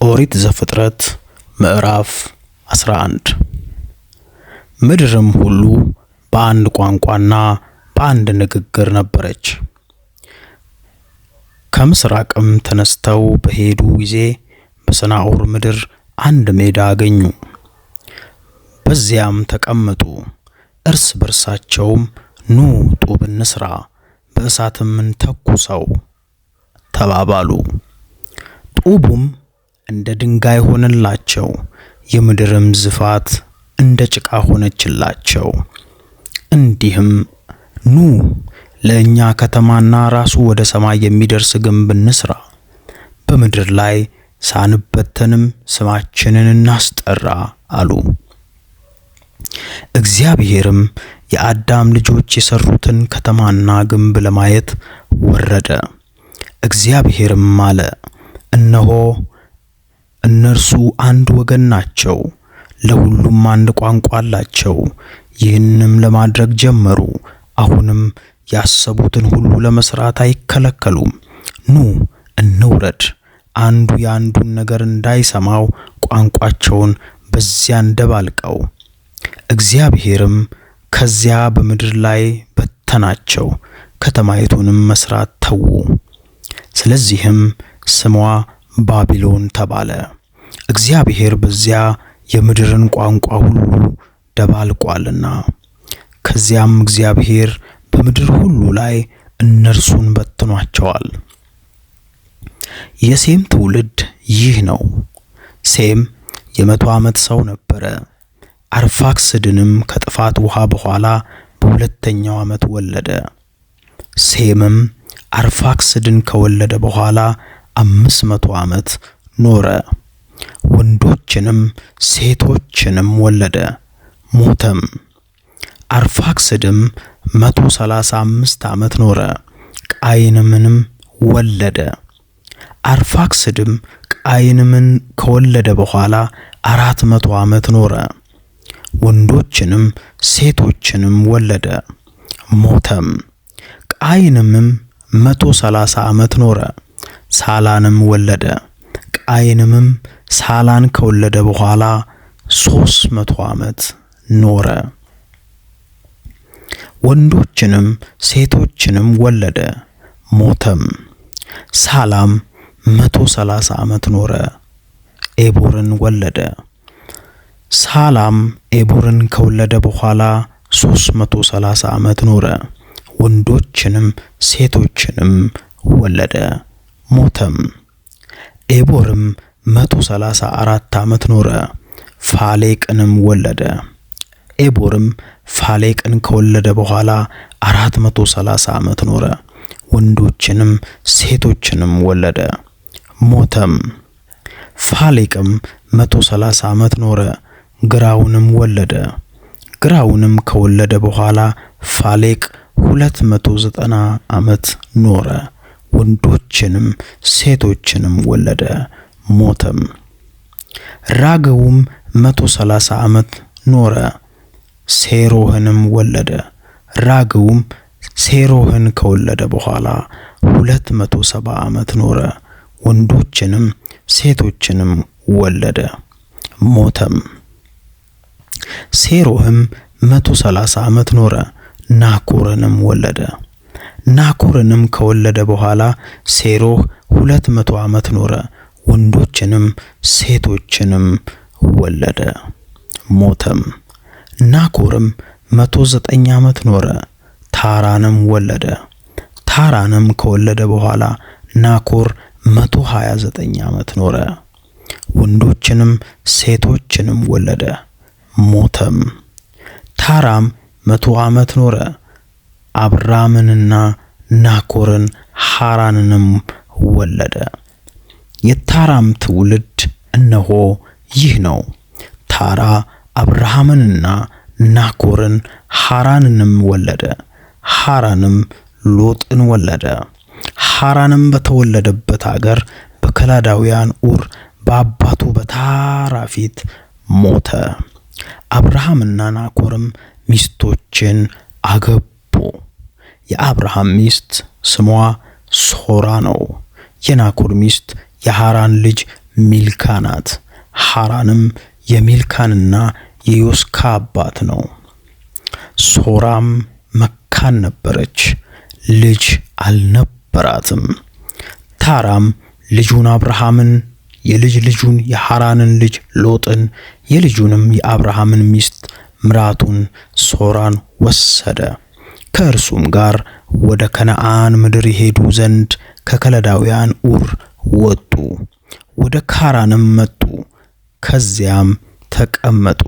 ኦሪት ዘፍጥረት ምዕራፍ 11 ምድርም ሁሉ በአንድ ቋንቋና በአንድ ንግግር ነበረች። ከምስራቅም ተነስተው በሄዱ ጊዜ በሰናዖር ምድር አንድ ሜዳ አገኙ። በዚያም ተቀመጡ። እርስ በርሳቸውም ኑ ጡብ እንስራ፣ በእሳትም እንተኩሰው ተባባሉ። ጡቡም እንደ ድንጋይ ሆነላቸው፣ የምድርም ዝፋት እንደ ጭቃ ሆነችላቸው። እንዲህም ኑ ለእኛ ከተማና ራሱ ወደ ሰማይ የሚደርስ ግንብ እንስራ፣ በምድር ላይ ሳንበተንም ስማችንን እናስጠራ አሉ። እግዚአብሔርም የአዳም ልጆች የሰሩትን ከተማና ግንብ ለማየት ወረደ። እግዚአብሔርም አለ፣ እነሆ እነርሱ አንድ ወገን ናቸው፣ ለሁሉም አንድ ቋንቋ አላቸው። ይህንም ለማድረግ ጀመሩ። አሁንም ያሰቡትን ሁሉ ለመስራት አይከለከሉም። ኑ እንውረድ፣ አንዱ የአንዱን ነገር እንዳይሰማው ቋንቋቸውን በዚያ እንደባልቀው። እግዚአብሔርም ከዚያ በምድር ላይ በተናቸው፣ ከተማይቱንም መስራት ተዉ። ስለዚህም ስሟ ባቢሎን ተባለ። እግዚአብሔር በዚያ የምድርን ቋንቋ ሁሉ ደባልቋልና። ከዚያም እግዚአብሔር በምድር ሁሉ ላይ እነርሱን በትኗቸዋል። የሴም ትውልድ ይህ ነው። ሴም የ100 ዓመት ሰው ነበረ። አርፋክስድንም ከጥፋት ውሃ በኋላ በሁለተኛው ዓመት ወለደ። ሴምም አርፋክስድን ከወለደ በኋላ 500 ዓመት ኖረ። ወንዶችንም ሴቶችንም ወለደ፣ ሞተም። አርፋክስድም 135 ዓመት ኖረ፣ ቃይንምንም ወለደ። አርፋክስድም ቃይንምን ከወለደ በኋላ 400 ዓመት ኖረ። ወንዶችንም ሴቶችንም ወለደ፣ ሞተም። ቃይንምም 130 ዓመት ኖረ፣ ሳላንም ወለደ። ቃይንምም ሳላን ከወለደ በኋላ 300 ዓመት ኖረ። ወንዶችንም ሴቶችንም ወለደ፣ ሞተም። ሳላም 130 ዓመት ኖረ፣ ኤቦርን ወለደ። ሳላም ኤቦርን ከወለደ በኋላ 330 ዓመት ኖረ። ወንዶችንም ሴቶችንም ወለደ፣ ሞተም። ኤቦርም 134 ዓመት ኖረ፣ ፋሌቅንም ወለደ። ኤቦርም ፋሌቅን ከወለደ በኋላ 430 ዓመት ኖረ። ወንዶችንም ሴቶችንም ወለደ፣ ሞተም። ፋሌቅም 130 ዓመት ኖረ፣ ግራውንም ወለደ። ግራውንም ከወለደ በኋላ ፋሌቅ 290 ዓመት ኖረ። ወንዶችንም ሴቶችንም ወለደ፣ ሞተም። ራግውም 130 ዓመት ኖረ፣ ሴሮህንም ወለደ። ራግውም ሴሮህን ከወለደ በኋላ 270 ዓመት ኖረ። ወንዶችንም ሴቶችንም ወለደ፣ ሞተም። ሴሮህም 130 ዓመት ኖረ፣ ናኮርንም ወለደ። ናኮርንም ከወለደ በኋላ ሴሮህ 200 ዓመት ኖረ። ወንዶችንም ሴቶችንም ወለደ፣ ሞተም። ናኮርም 109 ዓመት ኖረ፣ ታራንም ወለደ። ታራንም ከወለደ በኋላ ናኮር 129 ዓመት ኖረ። ወንዶችንም ሴቶችንም ወለደ፣ ሞተም። ታራም 100 ዓመት ኖረ። አብራምንና ናኮርን ሐራንንም ወለደ። የታራም ትውልድ እነሆ ይህ ነው። ታራ አብርሃምንና ናኮርን ሐራንንም ወለደ። ሐራንም ሎጥን ወለደ። ሐራንም በተወለደበት አገር በከላዳውያን ኡር በአባቱ በታራ ፊት ሞተ። አብርሃምና ናኮርም ሚስቶችን አገቡ። የአብርሃም ሚስት ስሟ ሶራ ነው። የናኮር ሚስት የሐራን ልጅ ሚልካ ናት። ሐራንም የሚልካንና የዮስካ አባት ነው። ሶራም መካን ነበረች፣ ልጅ አልነበራትም። ታራም ልጁን አብርሃምን፣ የልጅ ልጁን የሐራንን ልጅ ሎጥን፣ የልጁንም የአብርሃምን ሚስት ምራቱን ሶራን ወሰደ። ከእርሱም ጋር ወደ ከነዓን ምድር ይሄዱ ዘንድ ከከለዳውያን ኡር ወጡ። ወደ ካራንም መጡ፣ ከዚያም ተቀመጡ።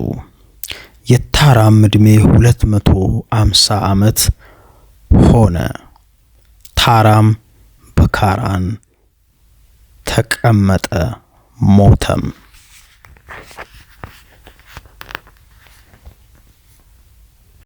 የታራም ዕድሜ 250 ዓመት ሆነ። ታራም በካራን ተቀመጠ፣ ሞተም።